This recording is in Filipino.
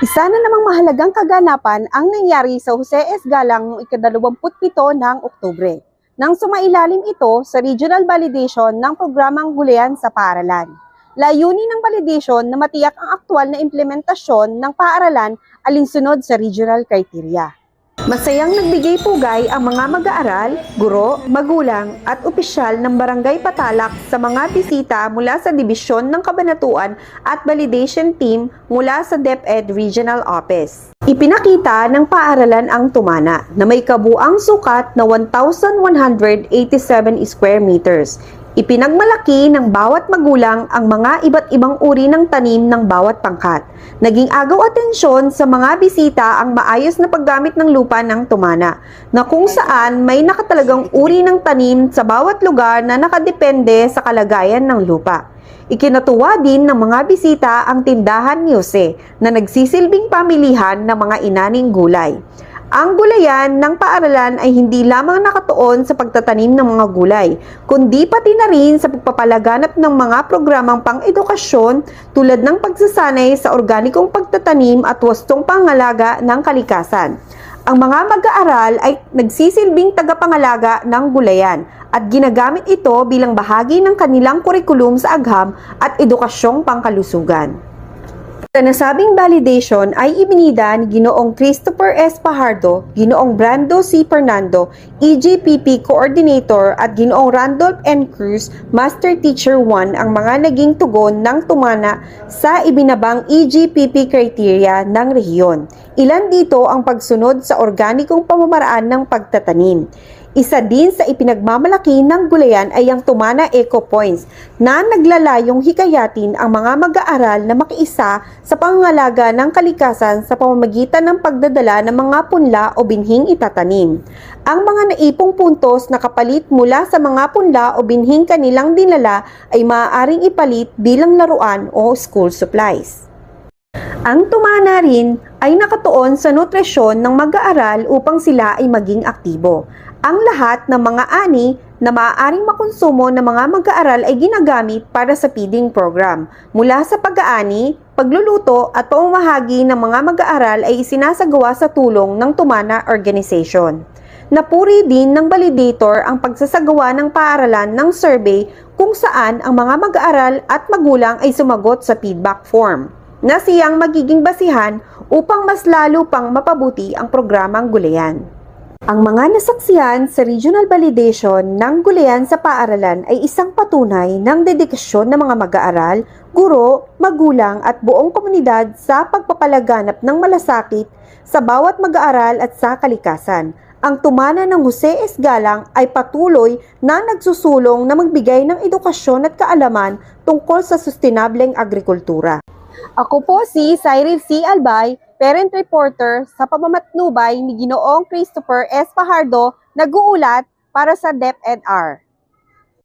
Isa na namang mahalagang kaganapan ang nangyari sa Jose S. Galang noong ika-27 ng Oktubre, nang sumailalim ito sa regional validation ng programang Gulayan sa Paaralan. Layunin ng validation na matiyak ang aktwal na implementasyon ng paaralan alinsunod sa regional criteria. Masayang nagbigay pugay ang mga mag-aaral, guro, magulang at opisyal ng Barangay Patalak sa mga bisita mula sa Dibisyon ng Kabanatuan at Validation Team mula sa DepEd Regional Office. Ipinakita ng paaralan ang tumana na may kabuang sukat na 1,187 square meters. Ipinagmalaki ng bawat magulang ang mga iba't ibang uri ng tanim ng bawat pangkat. Naging agaw atensyon sa mga bisita ang maayos na paggamit ng lupa ng tumana, na kung saan may nakatalagang uri ng tanim sa bawat lugar na nakadepende sa kalagayan ng lupa. Ikinatuwa din ng mga bisita ang tindahan ni Jose na nagsisilbing pamilihan ng mga inaning gulay. Ang gulayan ng paaralan ay hindi lamang nakatuon sa pagtatanim ng mga gulay, kundi pati na rin sa pagpapalaganap ng mga programang pang-edukasyon tulad ng pagsasanay sa organikong pagtatanim at wastong pangalaga ng kalikasan. Ang mga mag-aaral ay nagsisilbing tagapangalaga ng gulayan at ginagamit ito bilang bahagi ng kanilang kurikulum sa agham at edukasyong pangkalusugan. Sa nasabing validation ay ibinida ni Ginoong Christopher S. Pajardo, Ginoong Brando C. Fernando, EGPP Coordinator at Ginoong Randolph N. Cruz, Master Teacher 1 ang mga naging tugon ng tumana sa ibinabang EGPP criteria ng rehiyon. Ilan dito ang pagsunod sa organikong pamamaraan ng pagtatanim. Isa din sa ipinagmamalaki ng gulayan ay ang Tumana Eco Points na naglalayong hikayatin ang mga mag-aaral na makiisa sa pangangalaga ng kalikasan sa pamamagitan ng pagdadala ng mga punla o binhing itatanim. Ang mga naipong puntos na kapalit mula sa mga punla o binhing kanilang dinala ay maaaring ipalit bilang laruan o school supplies. Ang tumana rin ay nakatuon sa nutrisyon ng mag-aaral upang sila ay maging aktibo. Ang lahat ng mga ani na maaaring makonsumo ng mga mag-aaral ay ginagamit para sa feeding program. Mula sa pag-aani, pagluluto at pamamahagi ng mga mag-aaral ay isinasagawa sa tulong ng Tumana Organization. Napuri din ng validator ang pagsasagawa ng paaralan ng survey kung saan ang mga mag-aaral at magulang ay sumagot sa feedback form, na siyang magiging basihan upang mas lalo pang mapabuti ang programang Gulayan. Ang mga nasaksihan sa regional validation ng gulayan sa paaralan ay isang patunay ng dedikasyon ng mga mag-aaral, guro, magulang at buong komunidad sa pagpapalaganap ng malasakit sa bawat mag-aaral at sa kalikasan. Ang tumana ng Jose S. Galang ay patuloy na nagsusulong na magbigay ng edukasyon at kaalaman tungkol sa sustainableng agrikultura. Ako po si Cyril C. Albay, parent reporter sa pamamatnubay ni Ginoong Christopher S. Pajardo, nag-uulat para sa DepEd-R.